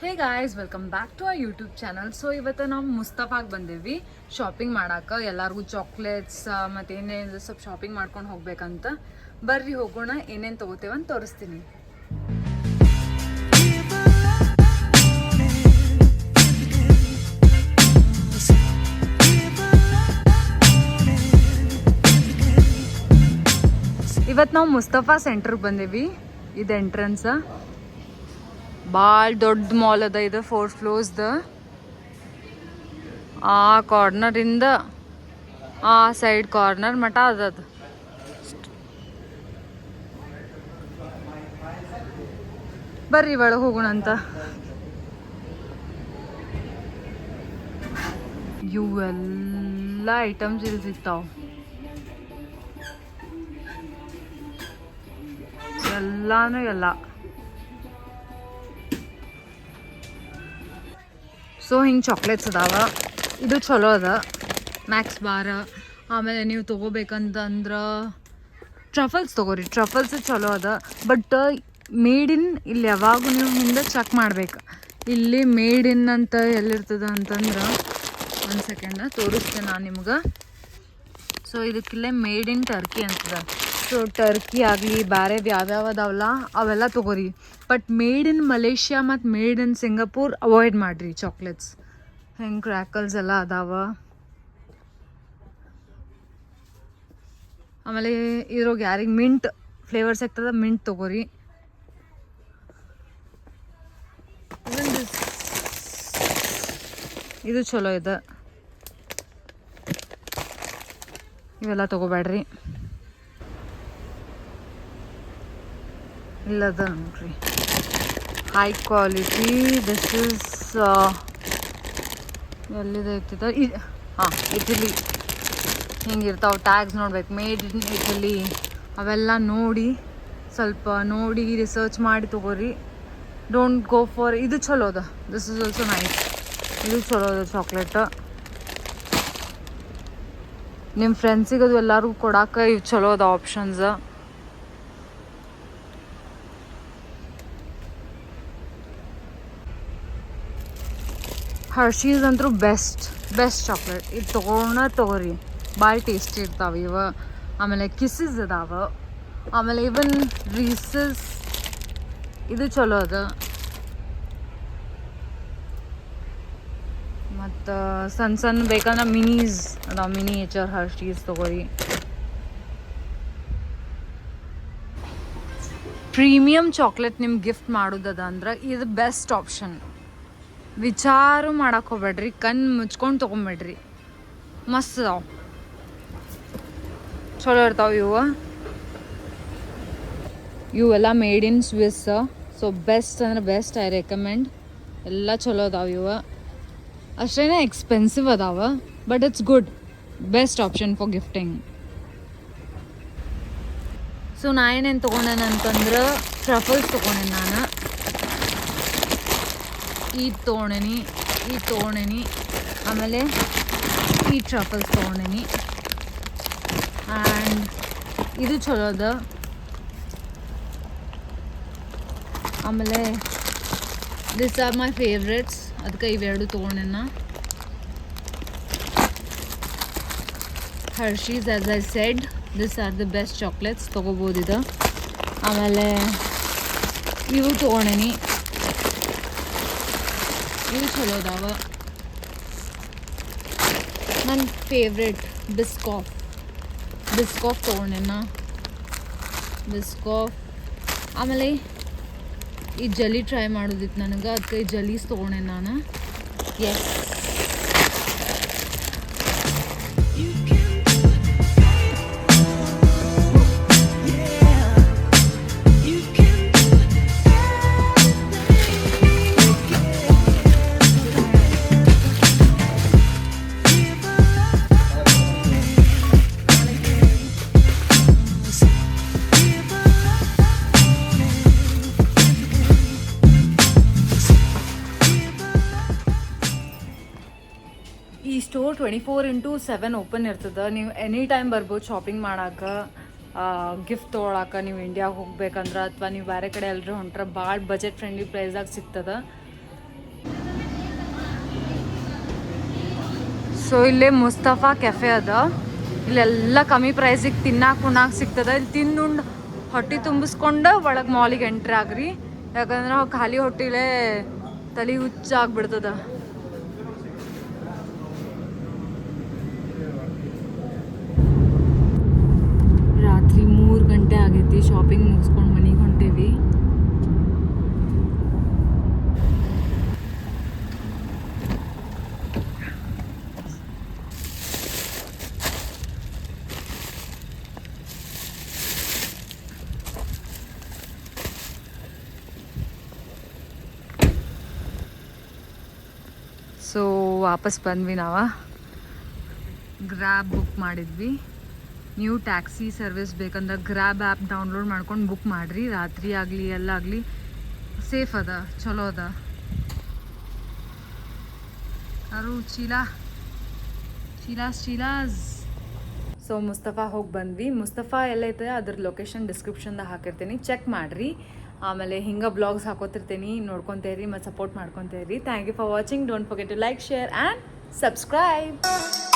Hey guys, welcome back to our YouTube channel. So ಇವತ್ತು ನಾವು ಮುಸ್ತಫಾಗೆ ಬಂದೇವಿ shopping ಮಾಡಕ್ಕೆ. ಎಲ್ಲರಿಗೂ ಚಾಕ್ಲೇಟ್ಸ್ ಮತ್ತು ಏನೇನು ಸ್ವಲ್ಪ ಶಾಪಿಂಗ್ ಮಾಡ್ಕೊಂಡು ಹೋಗ್ಬೇಕಂತ. ಬರ್ರಿ ಹೋಗೋಣ, ಏನೇನು ತೊಗೋತೇವಂತ ತೋರಿಸ್ತೀನಿ. ಇವತ್ತು ನಾವು ಮುಸ್ತಫಾ ಸೆಂಟ್ರಿಗೆ ಬಂದೇವಿ. ಇದು ಎಂಟ್ರೆನ್ಸ್. ಭಾಳ ದೊಡ್ಡ ಮಾಲ್ ಅದ ಇದು, 4 ಫ್ಲೋರ್ಸ್ದ. ಆ ಕಾರ್ನರಿಂದ ಆ ಸೈಡ್ ಕಾರ್ನರ್ ಮಠ ಅದದು. ಬರ್ರಿ ಒಳಗೆ ಹೋಗೋಣ ಅಂತ. ಇವೆಲ್ಲ ಐಟಮ್ಸ್ ಇಲ್ಲಿ ಸಿಗ್ತಾವ. ಎಲ್ಲ ಸೊ ಹಿಂಗೆ ಚಾಕ್ಲೇಟ್ಸ್ ಅದಾವ. ಇದು ಚಲೋ ಅದ, ಮ್ಯಾಕ್ಸ್ ಬಾರ್. ಆಮೇಲೆ ನೀವು ತೊಗೋಬೇಕಂತಂದ್ರೆ ಟ್ರಫಲ್ಸ್ ತೊಗೋರಿ, ಟ್ರಫಲ್ಸ್ ಚಲೋ ಅದ. ಬಟ್ ಮೇಡ್ ಇನ್ ಇಲ್ಲಿ ಯಾವಾಗೂ ನೀವು ಹಿಂದೆ ಚೆಕ್ ಮಾಡ್ಬೇಕು. ಇಲ್ಲಿ ಮೇಡ್ ಇನ್ ಅಂತ ಎಲ್ಲಿರ್ತದ ಅಂತಂದ್ರೆ, ಒಂದು ಸೆಕೆಂಡ ತೋರಿಸ್ತೇನೆ ನಾನು ನಿಮ್ಗೆ. ಸೊ ಇದಕ್ಕಿಲ್ಲೇ ಮೇಡ್ ಇನ್ ಟರ್ಕಿ ಅಂತದ. ಸೊ ಟರ್ಕಿ ಆಗಲಿ ಬೇರೆ ಯಾವ್ಯಾವ ಅದಾವಲ್ಲ ಅವೆಲ್ಲ ತೊಗೋರಿ. ಬಟ್ ಮೇಡ್ ಇನ್ ಮಲೇಷ್ಯಾ ಮತ್ತು ಮೇಡ್ ಇನ್ ಸಿಂಗಾಪುರ್ ಅವಾಯ್ಡ್ ಮಾಡಿರಿ ಚಾಕ್ಲೇಟ್ಸ್. ಹೆಂಗೆ ಕ್ರ್ಯಾಕಲ್ಸ್ ಎಲ್ಲ ಅದಾವ. ಆಮೇಲೆ ಇದ್ರಾಗ ಯಾರಿಗೆ ಮಿಂಟ್ ಫ್ಲೇವರ್ ಸಿಗ್ತದ, ಮಿಂಟ್ ತೊಗೋರಿ. ಇದು ಚಲೋ ಇದೆ, ಇವೆಲ್ಲ ತೊಗೋಬೇಡ್ರಿ. ಇಲ್ಲದ ನೋಡ್ರಿ, ಹೈ ಕ್ವಾಲಿಟಿ. ದಿಸ್ ಇಸ್ ಎಲ್ಲಿದೆ ಇರ್ತದ, ಹಾಂ ಇಟಲಿ. ಹಿಂಗಿರ್ತಾವೆ ಟ್ಯಾಗ್ಸ್ ನೋಡ್ಬೇಕು, ಮೇಡ್ ಇನ್ ಇಟಲಿ ಅವೆಲ್ಲ ನೋಡಿ, ಸ್ವಲ್ಪ ನೋಡಿ ರಿಸರ್ಚ್ ಮಾಡಿ ತೊಗೋರಿ. ಡೋಂಟ್ ಗೋ ಫಾರ್ ಇದು ಚಲೋ ಅದ. This is also nice. ಇದು ಚಲೋ ಅದ ಚಾಕ್ಲೇಟ್. ನಿಮ್ಮ ಫ್ರೆಂಡ್ಸಿಗೆ ಅದು ಎಲ್ಲರಿಗೂ ಕೊಡಾಕ ಇವು ಚಲೋ ಅದ ಆಪ್ಷನ್ಸ್. ಹರ್ಷೀಸ್ ಅಂತೂ ಬೆಸ್ಟ್ ಚಾಕ್ಲೇಟ್. ಇದು ತೊಗೋರಿ, ಭಾಳ ಟೇಸ್ಟಿ ಇರ್ತಾವೆ ಇವು. ಆಮೇಲೆ ಕಿಸ್ಸಸ್ ಅದಾವ. ಆಮೇಲೆ ಇವನ್ ರೀಸಸ್ ಇದು ಚಲೋ ಅದ. ಮತ್ತು ಸಣ್ಣ ಬೇಕಂದ್ರೆ ಮಿನೀಸ್ ಅದಾವ, ಮಿನಿಯೇಚರ್ ಹರ್ಷೀಸ್ ತೊಗೋರಿ. ಪ್ರೀಮಿಯಮ್ ಚಾಕ್ಲೇಟ್ ನಿಮ್ಗೆ ಗಿಫ್ಟ್ ಮಾಡೋದದ ಅಂದ್ರೆ ಇದು ಬೆಸ್ಟ್ ಆಪ್ಷನ್. ವಿಚಾರ ಮಾಡಕ್ಕೆ ಹೋಗ್ಬೇಡ್ರಿ, ಕಣ್ಣು ಮುಚ್ಕೊಂಡು ತೊಗೊಂಬೇಡ್ರಿ. ಮಸ್ತ್ ಅದಾವ, ಚಲೋ ಇರ್ತಾವೆ ಇವೆಲ್ಲ made in Swiss. So best ಅಂದ್ರೆ ಬೆಸ್ಟ್, ಐ ರೆಕಮೆಂಡ್. ಎಲ್ಲ ಚಲೋ ಅದಾವೆ ಇವು. ಅಷ್ಟೇನೆ ಎಕ್ಸ್ಪೆನ್ಸಿವ್ ಅದಾವ, but it's good, best option for gifting. So ನಾ ಏನೇನು ತೊಗೊಂಡೇನೆ ಅಂತಂದ್ರೆ ಟ್ರಫಲ್ಸ್ ತೊಗೊಂಡೇನೆ ನಾನು. ಇದು ತೊಗೊಂಡೇನಿ. ಆಮೇಲೆ ಈ ಟ್ರಫಲ್ಸ್ ತೊಗೊಂಡೇನಿ. ಆ್ಯಂಡ್ ಇದು ಚಲೋ ಅದ. ಆಮೇಲೆ ದಿಸ್ ಆರ್ ಮೈ ಫೇವ್ರೆಟ್ಸ್, ಅದಕ್ಕೆ ಇವೆರಡು ತೊಗೊಂಡೇನ. Hershey's, as I said, this are the best chocolates, ತೊಗೋಬೋದಿದೆ. ಆಮೇಲೆ ಇವು ತೊಗೊಂಡೇನಿ, ಇವು ಚಲೋ ಅದಾವ. ನನ್ನ ಫೇವ್ರೆಟ್ ಬಿಸ್ಕಾಫ್ ತೊಗೊಂಡೇನ. ಬಿಸ್ಕಾಫ್. ಆಮೇಲೆ ಈ ಜಲಿ ಟ್ರೈ ಮಾಡೋದಿತ್ತು ನನಗೆ, ಅದಕ್ಕೆ ಈ ಜಲೀಸ್ ತೊಗೊಂಡೇನೆ ನಾನು. ಎಸ್, ಈ ಸ್ಟೋರ್ 24/7 ಓಪನ್ ಇರ್ತದೆ. ನೀವು ಎನಿ ಟೈಮ್ ಬರ್ಬೋದು ಶಾಪಿಂಗ್ ಮಾಡಕ್ಕೆ. ಗಿಫ್ಟ್ ತೊಗೊಳಕ್ಕೆ ನೀವು ಇಂಡಿಯಾಗೆ ಹೋಗ್ಬೇಕಂದ್ರೆ ಅಥವಾ ನೀವು ಬೇರೆ ಕಡೆ ಎಲ್ಲರೂ ಹೊಂಟ್ರೆ ಭಾಳ ಬಜೆಟ್ ಫ್ರೆಂಡ್ಲಿ ಪ್ರೈಸಾಗಿ ಸಿಗ್ತದೆ. ಸೊ ಇಲ್ಲೇ ಮುಸ್ತಫಾ ಕೆಫೆ ಅದ. ಇಲ್ಲೆಲ್ಲ ಕಮ್ಮಿ ಪ್ರೈಸಿಗೆ ತಿನ್ನಾಕ ಉಣ್ಣಾಕ ಸಿಗ್ತದ. ಇಲ್ಲಿ ತಿಂದುಂಡು ಹೊಟ್ಟೆ ತುಂಬಿಸ್ಕೊಂಡು ಒಳಗೆ ಮಾಲಿಗೆ ಎಂಟ್ರಿ ಆಗ್ರಿ. ಯಾಕಂದ್ರೆ ಖಾಲಿ ಹೊಟ್ಟಿಲೇ ತಲೆ ಹುಚ್ಚಾಗ್ಬಿಡ್ತದ. ರಾತ್ರಿ 3 ಗಂಟೆ ಆಗೈತಿ. ಶಾಪಿಂಗ್ ಮುಗಿಸ್ಕೊಂಡು ಮನೆಗೆ ಹೊಂಟೇವಿ. ಸೊ ವಾಪಸ್ ಬಂದ್ವಿ. ನಾವು ಗ್ರ್ಯಾಬ್ ಬುಕ್ ಮಾಡಿದ್ವಿ. ನ್ಯೂ ಟ್ಯಾಕ್ಸಿ ಸರ್ವಿಸ್ ಬೇಕಂದ್ರೆ ಗ್ರ್ಯಾಬ್ ಆ್ಯಪ್ ಡೌನ್ಲೋಡ್ ಮಾಡ್ಕೊಂಡು ಬುಕ್ ಮಾಡಿರಿ. ರಾತ್ರಿ ಆಗಲಿ ಎಲ್ಲಾಗಲಿ ಸೇಫ್ ಅದ, ಚಲೋ ಅದ. ಯಾರು ಚೀಲಾಸ್. ಸೊ ಮುಸ್ತಫಾ ಹೋಗಿ ಬಂದ್ವಿ. ಮುಸ್ತಫಾ ಎಲ್ಲೈತೆ ಅದ್ರ ಲೊಕೇಶನ್ ಡಿಸ್ಕ್ರಿಪ್ಷನ್ದಾಗ ಹಾಕಿರ್ತೀನಿ, ಚೆಕ್ ಮಾಡಿರಿ. ಆಮೇಲೆ ಹಿಂಗೆ ಬ್ಲಾಗ್ಸ್ ಹಾಕೋತಿರ್ತೀನಿ, ನೋಡ್ಕೊತೇರಿ ಮತ್ತು ಸಪೋರ್ಟ್ ಮಾಡ್ಕೊತೇರಿ. Thank you for watching. Don't forget to like, share and subscribe.